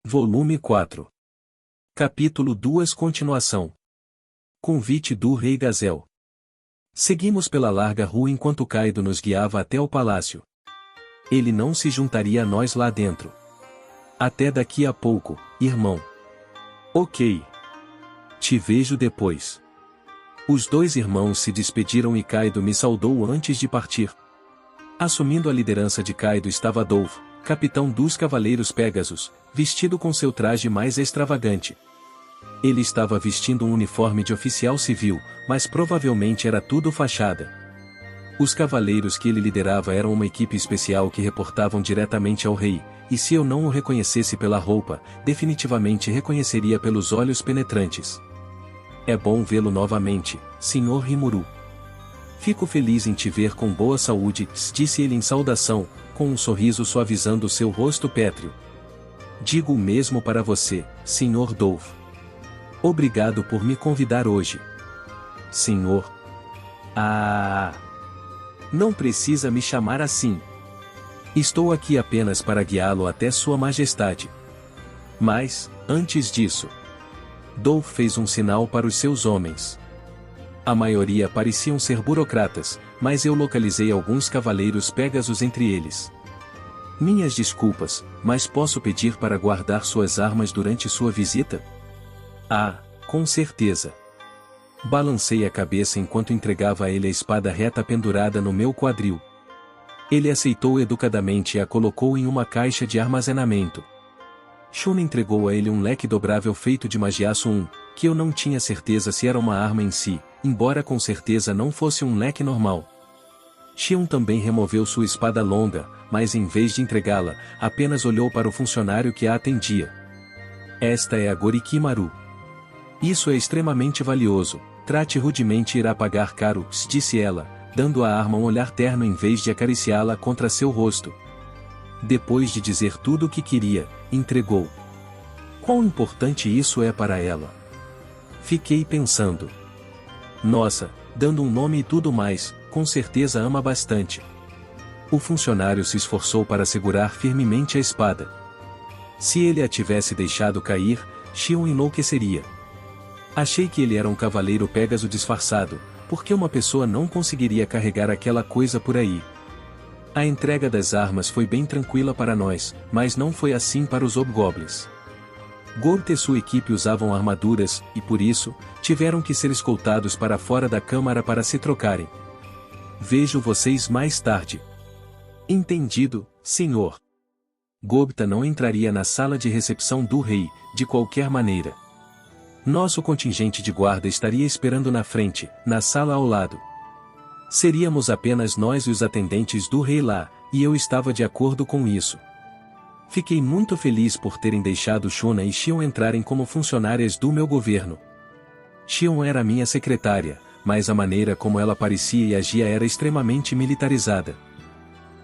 Volume 4. Capítulo 2. Continuação. Convite do Rei Gazel. Seguimos pela larga rua enquanto Kaido nos guiava até o palácio. Ele não se juntaria a nós lá dentro. Até daqui a pouco, irmão. Ok. Te vejo depois. Os dois irmãos se despediram e Kaido me saudou antes de partir. Assumindo a liderança de Kaido estava Dolph, capitão dos Cavaleiros Pégasos, vestido com seu traje mais extravagante. Ele estava vestindo um uniforme de oficial civil, mas provavelmente era tudo fachada. Os cavaleiros que ele liderava eram uma equipe especial que reportavam diretamente ao rei, e se eu não o reconhecesse pela roupa, definitivamente reconheceria pelos olhos penetrantes. É bom vê-lo novamente, Sr. Rimuru. Fico feliz em te ver com boa saúde, disse ele em saudação, com um sorriso suavizando seu rosto pétreo. Digo o mesmo para você, Sr. Dolph. Obrigado por me convidar hoje. Senhor. Não precisa me chamar assim. Estou aqui apenas para guiá-lo até Sua Majestade. Mas, antes disso... Dolph fez um sinal para os seus homens. A maioria pareciam ser burocratas, mas eu localizei alguns cavaleiros Pégasos entre eles. Minhas desculpas, mas posso pedir para guardar suas armas durante sua visita? Com certeza. Balancei a cabeça enquanto entregava a ele a espada reta pendurada no meu quadril. Ele aceitou educadamente e a colocou em uma caixa de armazenamento. Shun entregou a ele um leque dobrável feito de magiaço 1, que eu não tinha certeza se era uma arma em si, embora com certeza não fosse um leque normal. Xion também removeu sua espada longa, mas em vez de entregá-la, apenas olhou para o funcionário que a atendia. Esta é a Gorikimaru. Isso é extremamente valioso, trate rudemente e irá pagar caro, disse ela, dando à arma um olhar terno em vez de acariciá-la contra seu rosto. Depois de dizer tudo o que queria, entregou. Quão importante isso é para ela? Fiquei pensando. Nossa, dando um nome e tudo mais, com certeza ama bastante. O funcionário se esforçou para segurar firmemente a espada. Se ele a tivesse deixado cair, Xion enlouqueceria. Achei que ele era um cavaleiro Pégaso disfarçado, porque uma pessoa não conseguiria carregar aquela coisa por aí. A entrega das armas foi bem tranquila para nós, mas não foi assim para os Hobgoblins. Gort e sua equipe usavam armaduras, e por isso, tiveram que ser escoltados para fora da câmara para se trocarem. Vejo vocês mais tarde. Entendido, senhor. Gobta não entraria na sala de recepção do rei, de qualquer maneira. Nosso contingente de guarda estaria esperando na frente, na sala ao lado. Seríamos apenas nós e os atendentes do rei lá, e eu estava de acordo com isso. Fiquei muito feliz por terem deixado Shuna e Xion entrarem como funcionárias do meu governo. Xion era minha secretária, mas a maneira como ela parecia e agia era extremamente militarizada.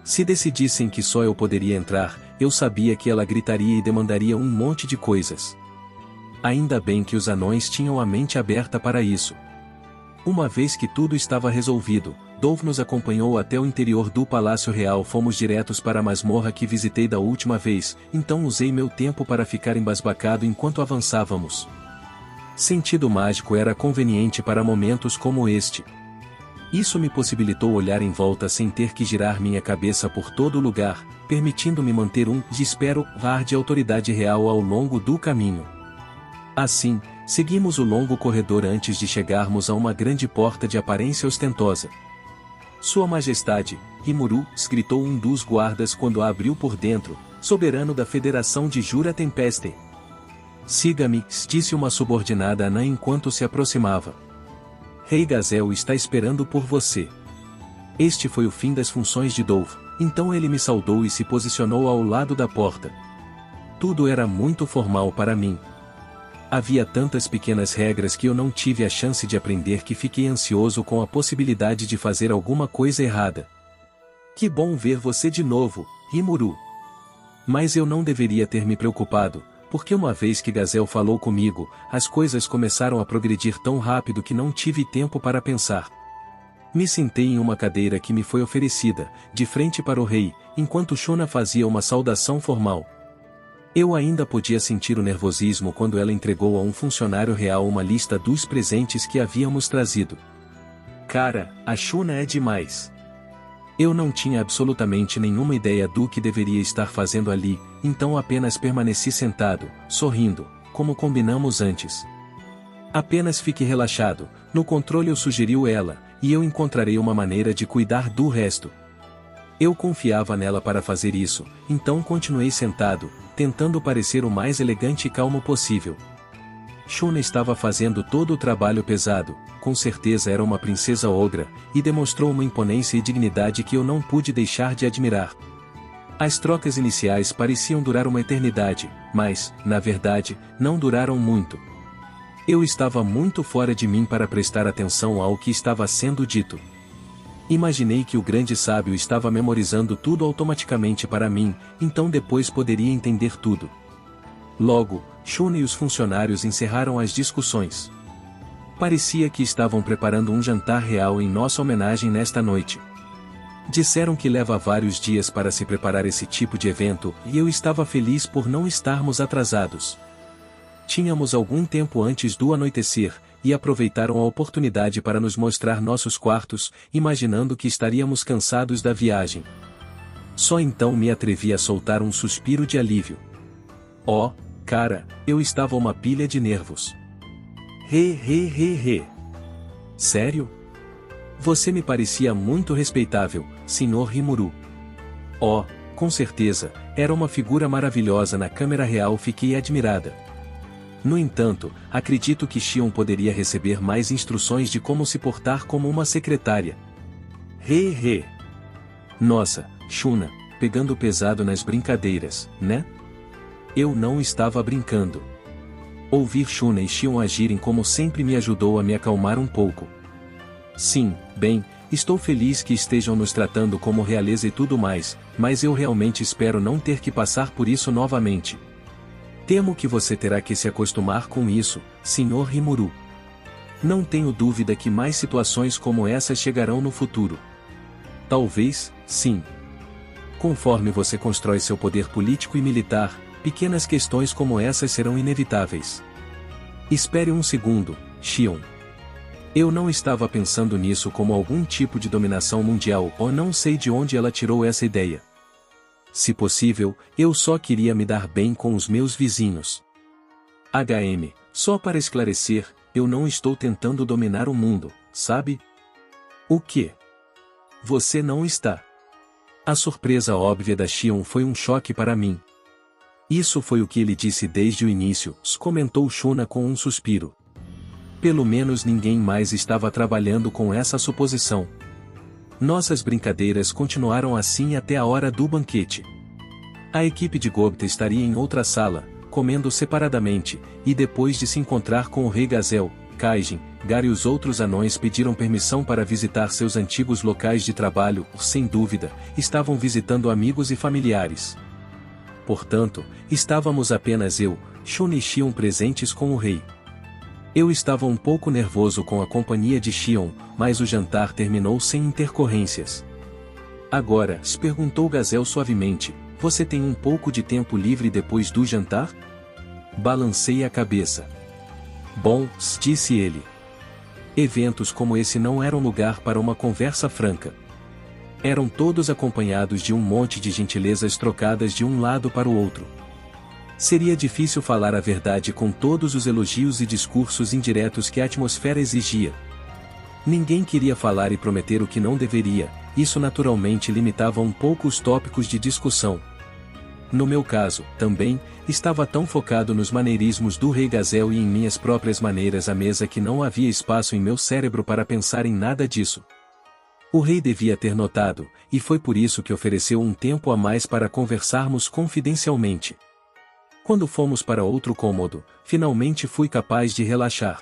Se decidissem que só eu poderia entrar, eu sabia que ela gritaria e demandaria um monte de coisas. Ainda bem que os anões tinham a mente aberta para isso. Uma vez que tudo estava resolvido, Dolph nos acompanhou até o interior do Palácio Real. Fomos diretos para a masmorra que visitei da última vez, então usei meu tempo para ficar embasbacado enquanto avançávamos. Sentido mágico era conveniente para momentos como este. Isso me possibilitou olhar em volta sem ter que girar minha cabeça por todo lugar, permitindo-me manter espero, ar de autoridade real ao longo do caminho. Assim, seguimos o longo corredor antes de chegarmos a uma grande porta de aparência ostentosa. Sua Majestade, Rimuru, gritou um dos guardas quando a abriu por dentro, soberano da Federação de Jura Tempeste. Siga-me, disse uma subordinada anã enquanto se aproximava. Rei Gazel está esperando por você. Este foi o fim das funções de Dolph, então ele me saudou e se posicionou ao lado da porta. Tudo era muito formal para mim. Havia tantas pequenas regras que eu não tive a chance de aprender que fiquei ansioso com a possibilidade de fazer alguma coisa errada. Que bom ver você de novo, Rimuru. Mas eu não deveria ter me preocupado, porque uma vez que Gazel falou comigo, as coisas começaram a progredir tão rápido que não tive tempo para pensar. Me sentei em uma cadeira que me foi oferecida, de frente para o rei, enquanto Shuna fazia uma saudação formal. Eu ainda podia sentir o nervosismo quando ela entregou a um funcionário real uma lista dos presentes que havíamos trazido. Cara, a Shuna é demais. Eu não tinha absolutamente nenhuma ideia do que deveria estar fazendo ali, então apenas permaneci sentado, sorrindo, como combinamos antes. Apenas fique relaxado, no controle, sugeriu ela, e eu encontrarei uma maneira de cuidar do resto. Eu confiava nela para fazer isso, então continuei sentado, tentando parecer o mais elegante e calmo possível. Shuna estava fazendo todo o trabalho pesado, com certeza era uma princesa ogra, e demonstrou uma imponência e dignidade que eu não pude deixar de admirar. As trocas iniciais pareciam durar uma eternidade, mas, na verdade, não duraram muito. Eu estava muito fora de mim para prestar atenção ao que estava sendo dito. Imaginei que o grande sábio estava memorizando tudo automaticamente para mim, então depois poderia entender tudo. Logo, Shuna e os funcionários encerraram as discussões. Parecia que estavam preparando um jantar real em nossa homenagem nesta noite. Disseram que leva vários dias para se preparar esse tipo de evento, e eu estava feliz por não estarmos atrasados. Tínhamos algum tempo antes do anoitecer, e aproveitaram a oportunidade para nos mostrar nossos quartos, imaginando que estaríamos cansados da viagem. Só então me atrevi a soltar um suspiro de alívio. Oh, cara, eu estava uma pilha de nervos. Sério? Você me parecia muito respeitável, Sr. Rimuru. Oh, com certeza, era uma figura maravilhosa na câmera real, fiquei admirada. No entanto, acredito que Shion poderia receber mais instruções de como se portar como uma secretária. Nossa, Shuna, pegando pesado nas brincadeiras, né? Eu não estava brincando. Ouvir Shuna e Shion agirem como sempre me ajudou a me acalmar um pouco. Sim, bem, estou feliz que estejam nos tratando como realeza e tudo mais, mas eu realmente espero não ter que passar por isso novamente. Temo que você terá que se acostumar com isso, Sr. Rimuru. Não tenho dúvida que mais situações como essas chegarão no futuro. Talvez, sim. Conforme você constrói seu poder político e militar, pequenas questões como essas serão inevitáveis. Espere um segundo, Shion. Eu não estava pensando nisso como algum tipo de dominação mundial, ou não sei de onde ela tirou essa ideia. Se possível, eu só queria me dar bem com os meus vizinhos. Só para esclarecer, eu não estou tentando dominar o mundo, sabe? O quê? Você não está. A surpresa óbvia da Shion foi um choque para mim. Isso foi o que ele disse desde o início, comentou Shuna com um suspiro. Pelo menos ninguém mais estava trabalhando com essa suposição. Nossas brincadeiras continuaram assim até a hora do banquete. A equipe de Gobta estaria em outra sala, comendo separadamente, e depois de se encontrar com o rei Gazel, Kaijin, Gar e os outros anões pediram permissão para visitar seus antigos locais de trabalho, sem dúvida, estavam visitando amigos e familiares. Portanto, estávamos apenas eu, Shuna e Shion presentes com o rei. Eu estava um pouco nervoso com a companhia de Shion, mas o jantar terminou sem intercorrências. Agora, perguntou Gazel suavemente, você tem um pouco de tempo livre depois do jantar? Balancei a cabeça. Bom, disse ele. Eventos como esse não eram lugar para uma conversa franca. Eram todos acompanhados de um monte de gentilezas trocadas de um lado para o outro. Seria difícil falar a verdade com todos os elogios e discursos indiretos que a atmosfera exigia. Ninguém queria falar e prometer o que não deveria, isso naturalmente limitava um pouco os tópicos de discussão. No meu caso, também, estava tão focado nos maneirismos do rei Gazel e em minhas próprias maneiras à mesa que não havia espaço em meu cérebro para pensar em nada disso. O rei devia ter notado, e foi por isso que ofereceu um tempo a mais para conversarmos confidencialmente. Quando fomos para outro cômodo, finalmente fui capaz de relaxar.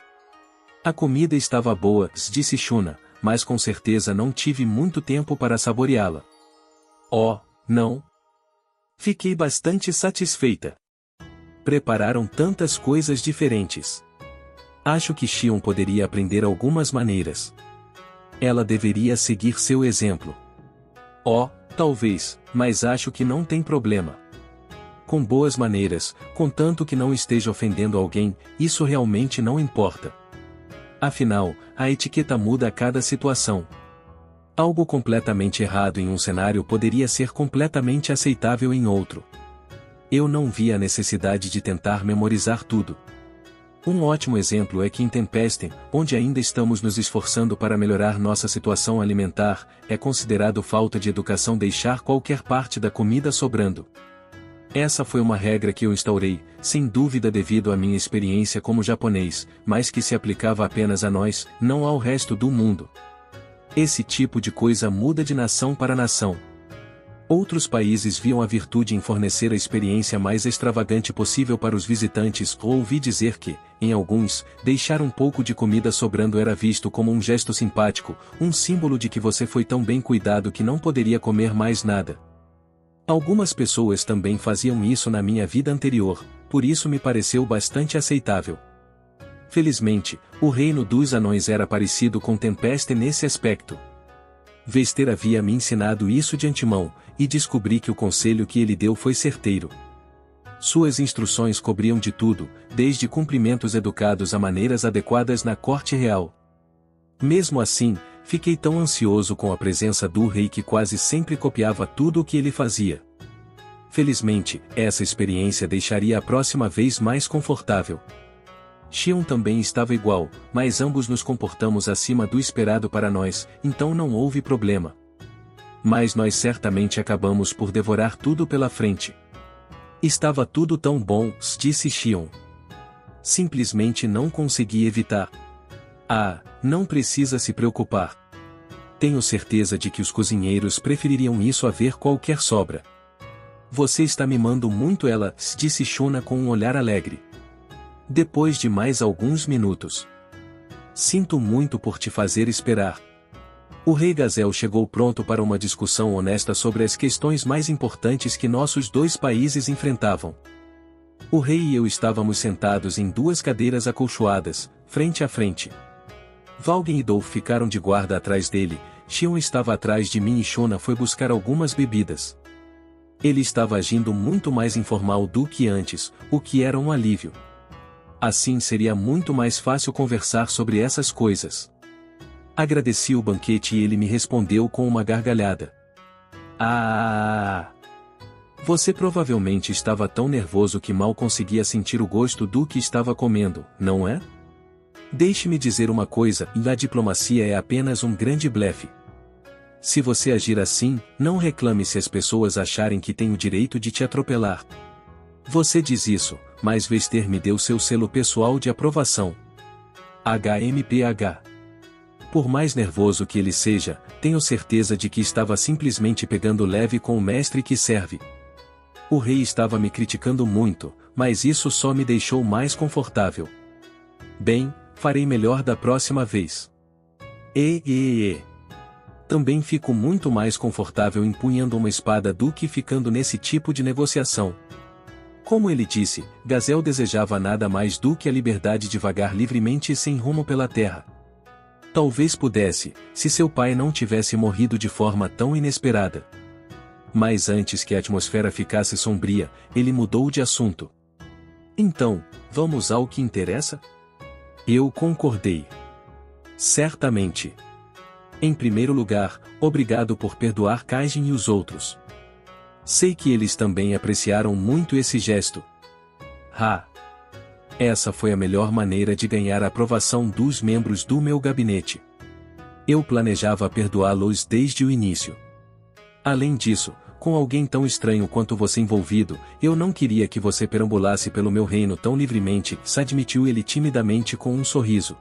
A comida estava boa, disse Shuna, mas com certeza não tive muito tempo para saboreá-la. Oh, não? Fiquei bastante satisfeita. Prepararam tantas coisas diferentes. Acho que Shion poderia aprender algumas maneiras. Ela deveria seguir seu exemplo. Oh, talvez, mas acho que não tem problema. com boas maneiras, contanto que não esteja ofendendo alguém, isso realmente não importa. Afinal, a etiqueta muda a cada situação. Algo completamente errado em um cenário poderia ser completamente aceitável em outro. Eu não vi a necessidade de tentar memorizar tudo. Um ótimo exemplo é que em Tempest, onde ainda estamos nos esforçando para melhorar nossa situação alimentar, é considerado falta de educação deixar qualquer parte da comida sobrando. Essa foi uma regra que eu instaurei, sem dúvida devido à minha experiência como japonês, mas que se aplicava apenas a nós, não ao resto do mundo. Esse tipo de coisa muda de nação para nação. Outros países viam a virtude em fornecer a experiência mais extravagante possível para os visitantes, ou ouvi dizer que, em alguns, deixar um pouco de comida sobrando era visto como um gesto simpático, um símbolo de que você foi tão bem cuidado que não poderia comer mais nada. Algumas pessoas também faziam isso na minha vida anterior, por isso me pareceu bastante aceitável. Felizmente, o reino dos anões era parecido com Tempest nesse aspecto. Vester havia me ensinado isso de antemão, e descobri que o conselho que ele deu foi certeiro. Suas instruções cobriam de tudo, desde cumprimentos educados a maneiras adequadas na corte real. Mesmo assim, fiquei tão ansioso com a presença do rei que quase sempre copiava tudo o que ele fazia. Felizmente, essa experiência deixaria a próxima vez mais confortável. Xion também estava igual, mas ambos nos comportamos acima do esperado para nós, então não houve problema. Mas nós certamente acabamos por devorar tudo pela frente. Estava tudo tão bom, disse Xion. Simplesmente não consegui evitar. Ah, não precisa se preocupar. Tenho certeza de que os cozinheiros prefeririam isso a ver qualquer sobra. Você está mimando muito ela, disse Shuna com um olhar alegre. Depois de mais alguns minutos. Sinto muito por te fazer esperar. O rei Gazel chegou pronto para uma discussão honesta sobre as questões mais importantes que nossos dois países enfrentavam. O rei e eu estávamos sentados em duas cadeiras acolchoadas, frente a frente. Valgen e Dolph ficaram de guarda atrás dele, Xion estava atrás de mim e Shona foi buscar algumas bebidas. Ele estava agindo muito mais informal do que antes, o que era um alívio. Assim seria muito mais fácil conversar sobre essas coisas. Agradeci o banquete e ele me respondeu com uma gargalhada. Ah! Você provavelmente estava tão nervoso que mal conseguia sentir o gosto do que estava comendo, não é? Deixe-me dizer uma coisa, a diplomacia é apenas um grande blefe. Se você agir assim, não reclame se as pessoas acharem que têm o direito de te atropelar. Você diz isso, mas Vester me deu seu selo pessoal de aprovação. HMPH. Por mais nervoso que ele seja, tenho certeza de que estava simplesmente pegando leve com o mestre que serve. O rei estava me criticando muito, mas isso só me deixou mais confortável. Bem, farei melhor da próxima vez. Também fico muito mais confortável empunhando uma espada do que ficando nesse tipo de negociação. Como ele disse, Gazel desejava nada mais do que a liberdade de vagar livremente e sem rumo pela terra. Talvez pudesse, se seu pai não tivesse morrido de forma tão inesperada. Mas antes que a atmosfera ficasse sombria, ele mudou de assunto. Então, vamos ao que interessa? Eu concordei. Certamente. Em primeiro lugar, obrigado por perdoar Kaijin e os outros. Sei que eles também apreciaram muito esse gesto. Essa foi a melhor maneira de ganhar a aprovação dos membros do meu gabinete. Eu planejava perdoá-los desde o início. Além disso, com alguém tão estranho quanto você envolvido, eu não queria que você perambulasse pelo meu reino tão livremente, admitiu ele timidamente com um sorriso.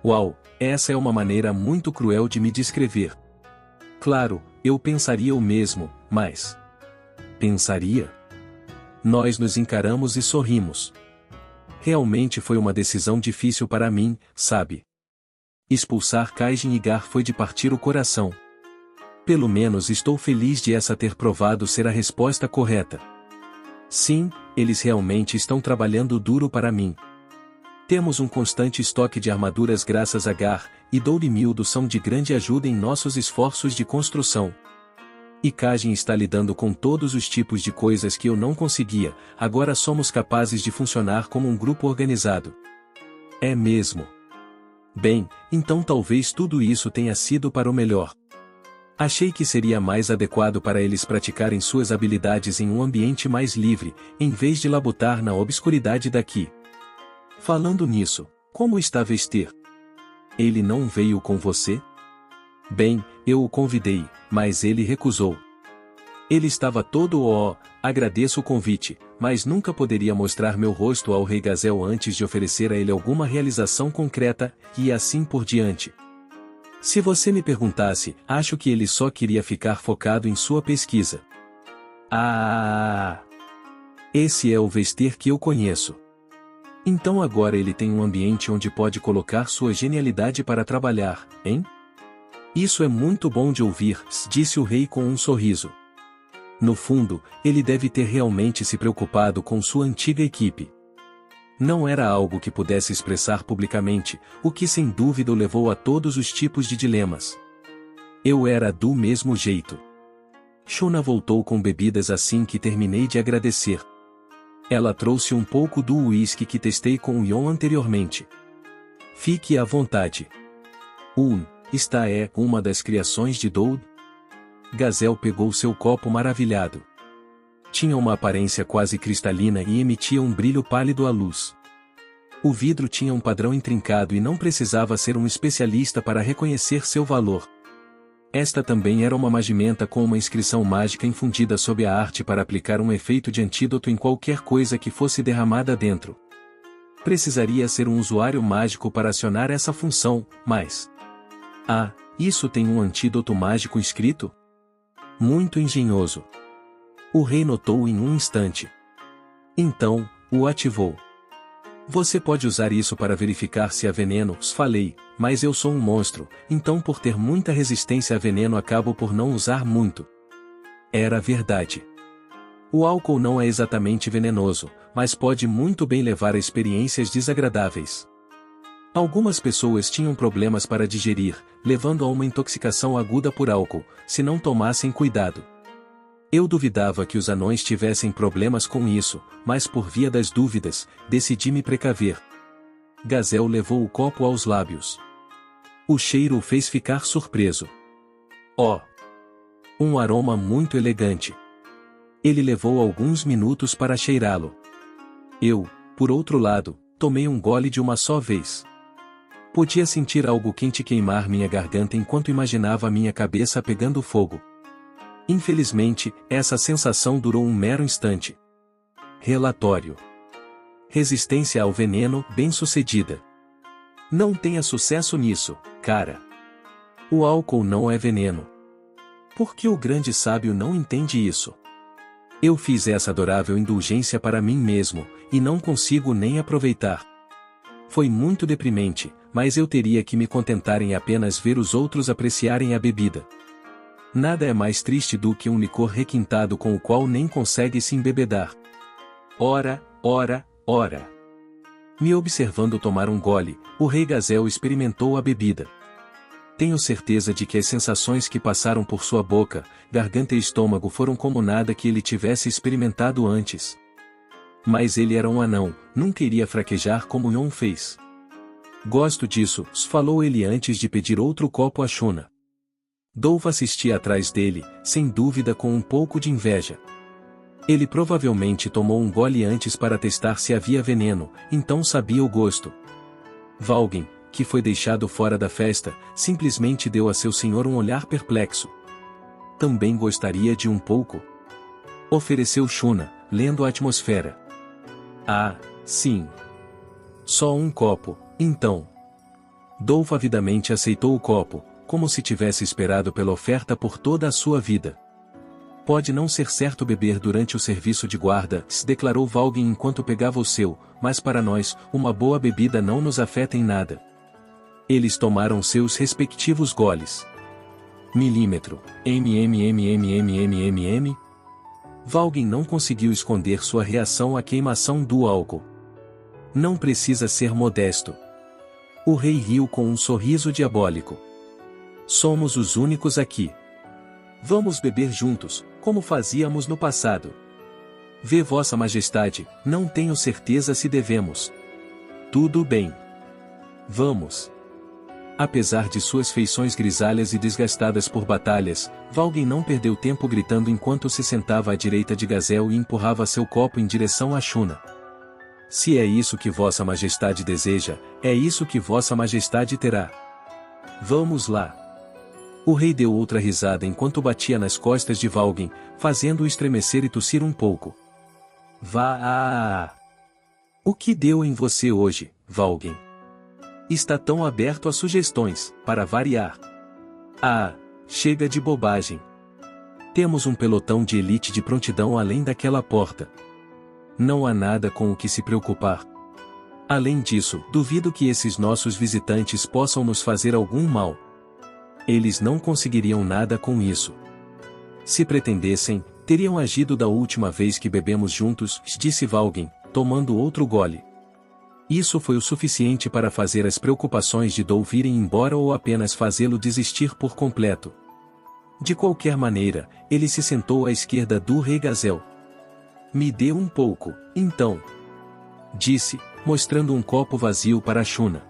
Uau, essa é uma maneira muito cruel de me descrever. Claro, eu pensaria o mesmo, mas... Pensaria? Nós nos encaramos e sorrimos. Realmente foi uma decisão difícil para mim, sabe? Expulsar Kaijin e Gar foi de partir o coração. Pelo menos estou feliz de essa ter provado ser a resposta correta. Sim, eles realmente estão trabalhando duro para mim. Temos um constante estoque de armaduras graças a Gar, e Dourimildo são de grande ajuda em nossos esforços de construção. E Kajin está lidando com todos os tipos de coisas que eu não conseguia, agora somos capazes de funcionar como um grupo organizado. É mesmo. Bem, então talvez tudo isso tenha sido para o melhor. Achei que seria mais adequado para eles praticarem suas habilidades em um ambiente mais livre, em vez de labutar na obscuridade daqui. Falando nisso, como está Vestir? Ele não veio com você? Bem, eu o convidei, mas ele recusou. Ele estava todo agradeço o convite, mas nunca poderia mostrar meu rosto ao rei Gazel antes de oferecer a ele alguma realização concreta, e assim por diante. Se você me perguntasse, acho que ele só queria ficar focado em sua pesquisa. Esse é o Vestir que eu conheço. Então agora ele tem um ambiente onde pode colocar sua genialidade para trabalhar, hein? Isso é muito bom de ouvir, disse o rei com um sorriso. No fundo, ele deve ter realmente se preocupado com sua antiga equipe. Não era algo que pudesse expressar publicamente, o que sem dúvida o levou a todos os tipos de dilemas. Eu era do mesmo jeito. Shuna voltou com bebidas assim que terminei de agradecer. Ela trouxe um pouco do uísque que testei com o Yon anteriormente. Fique à vontade. Esta é uma das criações de Doud? Gazel pegou seu copo maravilhado. Tinha uma aparência quase cristalina e emitia um brilho pálido à luz. O vidro tinha um padrão intrincado e não precisava ser um especialista para reconhecer seu valor. Esta também era uma magimenta com uma inscrição mágica infundida sob a arte para aplicar um efeito de antídoto em qualquer coisa que fosse derramada dentro. Precisaria ser um usuário mágico para acionar essa função, mas... isso tem um antídoto mágico inscrito? Muito engenhoso. O rei notou em um instante. Então, o ativou. Você pode usar isso para verificar se há veneno, falei, mas eu sou um monstro, então por ter muita resistência a veneno acabo por não usar muito. Era verdade. O álcool não é exatamente venenoso, mas pode muito bem levar a experiências desagradáveis. Algumas pessoas tinham problemas para digerir, levando a uma intoxicação aguda por álcool, se não tomassem cuidado. Eu duvidava que os anões tivessem problemas com isso, mas por via das dúvidas, decidi me precaver. Gazel levou o copo aos lábios. O cheiro o fez ficar surpreso. Um aroma muito elegante. Ele levou alguns minutos para cheirá-lo. Eu, por outro lado, tomei um gole de uma só vez. Podia sentir algo quente queimar minha garganta enquanto imaginava minha cabeça pegando fogo. Infelizmente, essa sensação durou um mero instante. Relatório. Resistência ao veneno, bem-sucedida. Não tenha sucesso nisso, cara. O álcool não é veneno. Por que o grande sábio não entende isso? Eu fiz essa adorável indulgência para mim mesmo, e não consigo nem aproveitar. Foi muito deprimente, mas eu teria que me contentar em apenas ver os outros apreciarem a bebida. Nada é mais triste do que um licor requintado com o qual nem consegue se embebedar. Ora. Me observando tomar um gole, o rei Gazel experimentou a bebida. Tenho certeza de que as sensações que passaram por sua boca, garganta e estômago foram como nada que ele tivesse experimentado antes. Mas ele era um anão, nunca iria fraquejar como Yon fez. Gosto disso, falou ele antes de pedir outro copo a Shuna. Dove assistia atrás dele, sem dúvida com um pouco de inveja. Ele provavelmente tomou um gole antes para testar se havia veneno, então sabia o gosto. Valgin, que foi deixado fora da festa, simplesmente deu a seu senhor um olhar perplexo. Também gostaria de um pouco? Ofereceu Shuna, lendo a atmosfera. Sim. Só um copo, então. Dove avidamente aceitou o copo, como se tivesse esperado pela oferta por toda a sua vida. Pode não ser certo beber durante o serviço de guarda, declarou Valgin enquanto pegava o seu, mas para nós, uma boa bebida não nos afeta em nada. Eles tomaram seus respectivos goles. Milímetro, MMMMMMM. Valgin não conseguiu esconder sua reação à queimação do álcool. Não precisa ser modesto. O rei riu com um sorriso diabólico. Somos os únicos aqui. Vamos beber juntos, como fazíamos no passado. Vê Vossa Majestade, não tenho certeza se devemos. Tudo bem. Vamos. Apesar de suas feições grisalhas e desgastadas por batalhas, Valgem não perdeu tempo gritando enquanto se sentava à direita de Gazel e empurrava seu copo em direção a Shuna. Se é isso que Vossa Majestade deseja, é isso que Vossa Majestade terá. Vamos lá. O rei deu outra risada enquanto batia nas costas de Valgem, fazendo-o estremecer e tossir um pouco. Vá! O que deu em você hoje, Valgem? Está tão aberto a sugestões, para variar. Ah, chega de bobagem. Temos um pelotão de elite de prontidão além daquela porta. Não há nada com o que se preocupar. Além disso, duvido que esses nossos visitantes possam nos fazer algum mal. Eles não conseguiriam nada com isso. Se pretendessem, teriam agido da última vez que bebemos juntos, disse Valgem, tomando outro gole. Isso foi o suficiente para fazer as preocupações de Dol virem embora ou apenas fazê-lo desistir por completo. De qualquer maneira, ele se sentou à esquerda do rei Gazel. Me dê um pouco, então. Disse, mostrando um copo vazio para Shuna.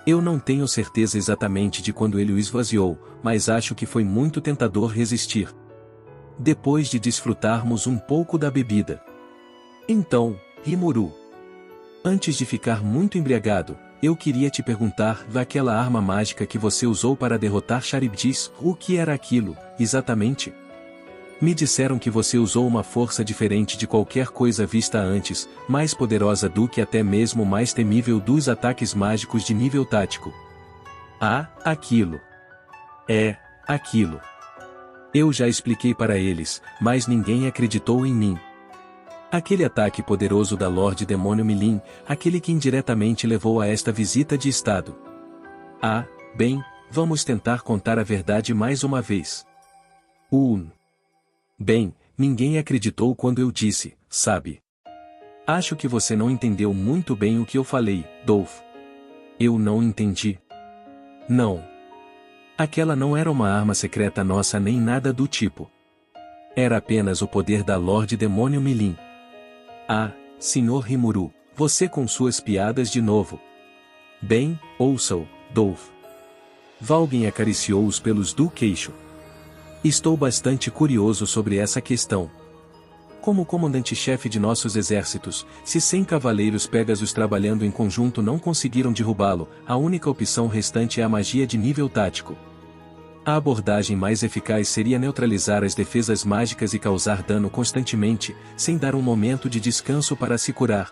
Eu não tenho certeza exatamente de quando ele o esvaziou, mas acho que foi muito tentador resistir. Depois de desfrutarmos um pouco da bebida. Então, Rimuru. Antes de ficar muito embriagado, eu queria te perguntar, daquela arma mágica que você usou para derrotar Charybdis, o que era aquilo, exatamente? Me disseram que você usou uma força diferente de qualquer coisa vista antes, mais poderosa do que até mesmo mais temível dos ataques mágicos de nível tático. Ah, aquilo. É, aquilo. Eu já expliquei para eles, mas ninguém acreditou em mim. Aquele ataque poderoso da Lorde Demônio Milin, aquele que indiretamente levou a esta visita de estado. Ah, bem, vamos tentar contar a verdade mais uma vez. Bem, ninguém acreditou quando eu disse, sabe? Acho que você não entendeu muito bem o que eu falei, Dolph. Eu não entendi. Não. Aquela não era uma arma secreta nossa nem nada do tipo. Era apenas o poder da Lorde Demônio Milin. Ah, Sr. Rimuru, você com suas piadas de novo. Bem, ouça-o, Dolph. Valgem acariciou os pelos do queixo. Estou bastante curioso sobre essa questão. Como comandante-chefe de nossos exércitos, se 100 cavaleiros Pegasus trabalhando em conjunto não conseguiram derrubá-lo, a única opção restante é a magia de nível tático. A abordagem mais eficaz seria neutralizar as defesas mágicas e causar dano constantemente, sem dar um momento de descanso para se curar.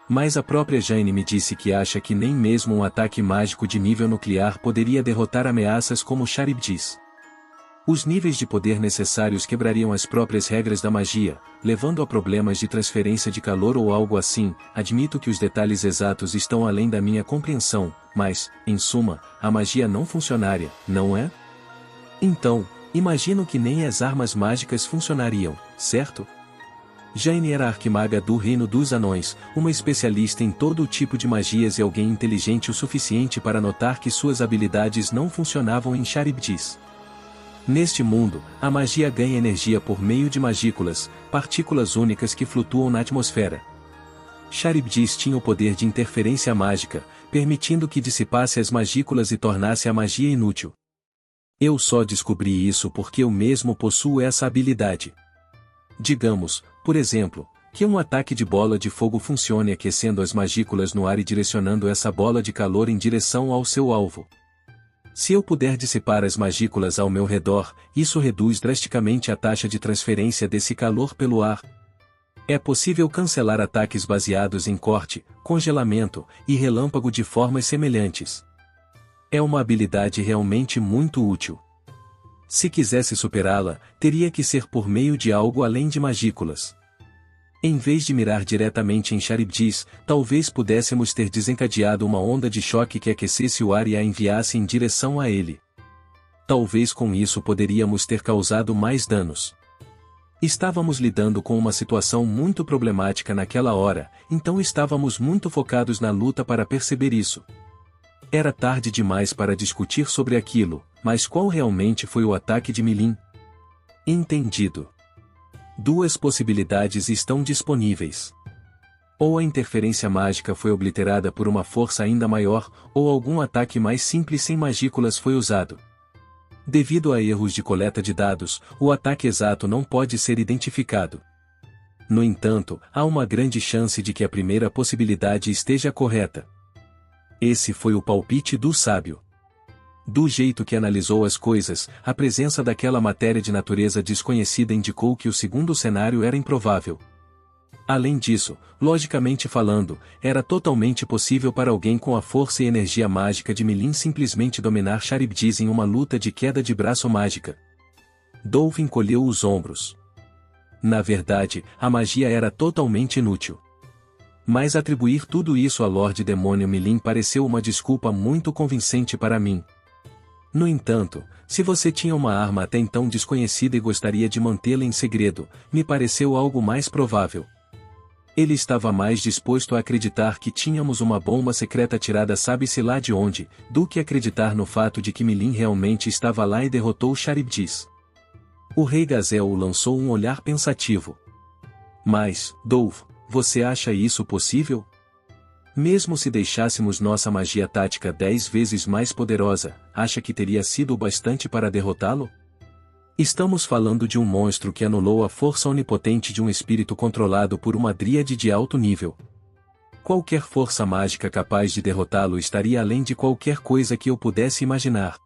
Mas a própria Jane me disse que acha que nem mesmo um ataque mágico de nível nuclear poderia derrotar ameaças como Charybdis. Os níveis de poder necessários quebrariam as próprias regras da magia, levando a problemas de transferência de calor ou algo assim. Admito que os detalhes exatos estão além da minha compreensão, mas, em suma, a magia não funcionaria, não é? Então, imagino que nem as armas mágicas funcionariam, certo? Jane era a arquimaga do Reino dos Anões, uma especialista em todo tipo de magias e alguém inteligente o suficiente para notar que suas habilidades não funcionavam em Charybdis. Neste mundo, a magia ganha energia por meio de magículas, partículas únicas que flutuam na atmosfera. Charybdis tinha o poder de interferência mágica, permitindo que dissipasse as magículas e tornasse a magia inútil. Eu só descobri isso porque eu mesmo possuo essa habilidade. Digamos, por exemplo, que um ataque de bola de fogo funcione aquecendo as magículas no ar e direcionando essa bola de calor em direção ao seu alvo. Se eu puder dissipar as magículas ao meu redor, isso reduz drasticamente a taxa de transferência desse calor pelo ar. É possível cancelar ataques baseados em corte, congelamento e relâmpago de formas semelhantes. É uma habilidade realmente muito útil. Se quisesse superá-la, teria que ser por meio de algo além de magículas. Em vez de mirar diretamente em Charybdis, talvez pudéssemos ter desencadeado uma onda de choque que aquecesse o ar e a enviasse em direção a ele. Talvez com isso poderíamos ter causado mais danos. Estávamos lidando com uma situação muito problemática naquela hora, então estávamos muito focados na luta para perceber isso. Era tarde demais para discutir sobre aquilo, mas qual realmente foi o ataque de Milin? Entendido. Duas possibilidades estão disponíveis. Ou a interferência mágica foi obliterada por uma força ainda maior, ou algum ataque mais simples sem magículas foi usado. Devido a erros de coleta de dados, o ataque exato não pode ser identificado. No entanto, há uma grande chance de que a primeira possibilidade esteja correta. Esse foi o palpite do sábio. Do jeito que analisou as coisas, a presença daquela matéria de natureza desconhecida indicou que o segundo cenário era improvável. Além disso, logicamente falando, era totalmente possível para alguém com a força e energia mágica de Milin simplesmente dominar Charybdis em uma luta de queda de braço mágica. Dolph encolheu os ombros. Na verdade, a magia era totalmente inútil. Mas atribuir tudo isso a Lorde Demônio Milin pareceu uma desculpa muito convincente para mim. No entanto, se você tinha uma arma até então desconhecida e gostaria de mantê-la em segredo, me pareceu algo mais provável. Ele estava mais disposto a acreditar que tínhamos uma bomba secreta tirada sabe-se lá de onde, do que acreditar no fato de que Milin realmente estava lá e derrotou Charybdis. O Rei Gazel lançou um olhar pensativo. Mas, Dolph, você acha isso possível? Mesmo se deixássemos nossa magia tática 10 vezes mais poderosa, acha que teria sido bastante para derrotá-lo? Estamos falando de um monstro que anulou a força onipotente de um espírito controlado por uma dríade de alto nível. Qualquer força mágica capaz de derrotá-lo estaria além de qualquer coisa que eu pudesse imaginar.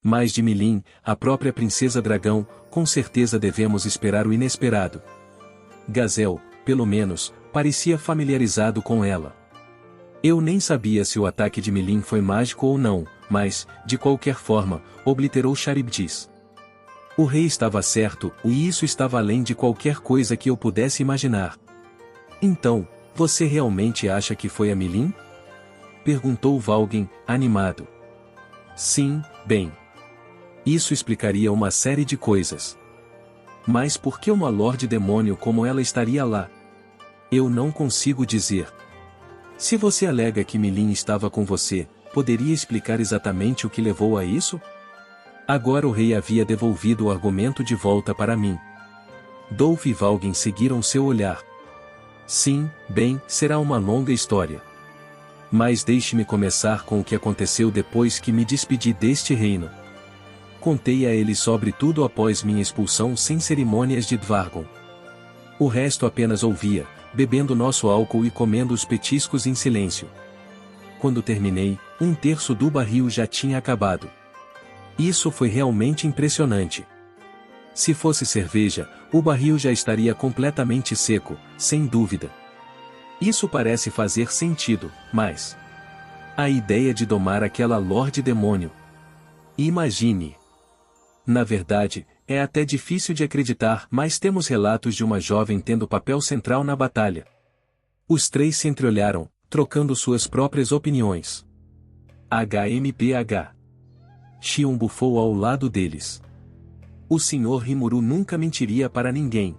Mas de Milin, a própria Princesa Dragão, com certeza devemos esperar o inesperado. Gazel, pelo menos, parecia familiarizado com ela. Eu nem sabia se o ataque de Milin foi mágico ou não, mas, de qualquer forma, obliterou Charybdis. O rei estava certo, e isso estava além de qualquer coisa que eu pudesse imaginar. Então, você realmente acha que foi a Milin? Perguntou Valgen, animado. Sim, bem. Isso explicaria uma série de coisas. Mas por que uma Lorde Demônio como ela estaria lá? Eu não consigo dizer. Se você alega que Milin estava com você, poderia explicar exatamente o que levou a isso? Agora o rei havia devolvido o argumento de volta para mim. Dolph e Valgen seguiram seu olhar. Sim, bem, será uma longa história. Mas deixe-me começar com o que aconteceu depois que me despedi deste reino. Contei a ele sobre tudo após minha expulsão sem cerimônias de Dvargon. O resto apenas ouvia, bebendo nosso álcool e comendo os petiscos em silêncio. Quando terminei, 1/3 do barril já tinha acabado. Isso foi realmente impressionante. Se fosse cerveja, o barril já estaria completamente seco, sem dúvida. Isso parece fazer sentido, mas... a ideia de domar aquela Lorde Demônio. Imagine. Na verdade, é até difícil de acreditar, mas temos relatos de uma jovem tendo papel central na batalha. Os três se entreolharam, trocando suas próprias opiniões. HMPH. Xion bufou ao lado deles. O Sr. Rimuru nunca mentiria para ninguém.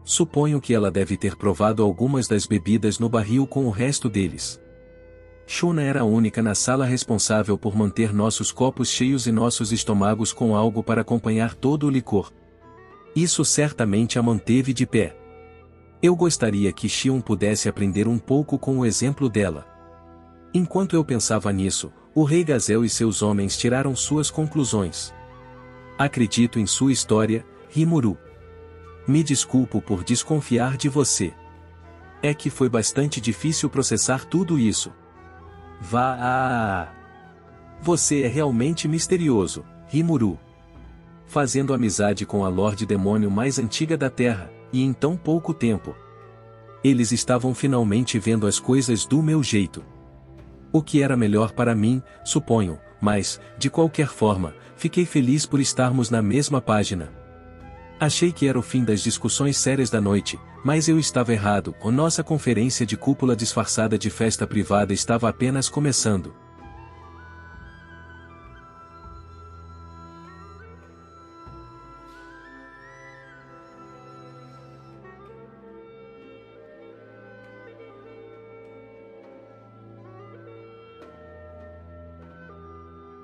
Suponho que ela deve ter provado algumas das bebidas no barril com o resto deles. Shuna era a única na sala responsável por manter nossos copos cheios e nossos estômagos com algo para acompanhar todo o licor. Isso certamente a manteve de pé. Eu gostaria que Xion pudesse aprender um pouco com o exemplo dela. Enquanto eu pensava nisso, o Rei Gazel e seus homens tiraram suas conclusões. Acredito em sua história, Rimuru. Me desculpo por desconfiar de você. É que foi bastante difícil processar tudo isso. Você é realmente misterioso, Rimuru. Fazendo amizade com a Lorde Demônio mais antiga da Terra, e em tão pouco tempo. Eles estavam finalmente vendo as coisas do meu jeito. O que era melhor para mim, suponho, mas, de qualquer forma, fiquei feliz por estarmos na mesma página. Achei que era o fim das discussões sérias da noite, mas eu estava errado, a nossa conferência de cúpula disfarçada de festa privada estava apenas começando.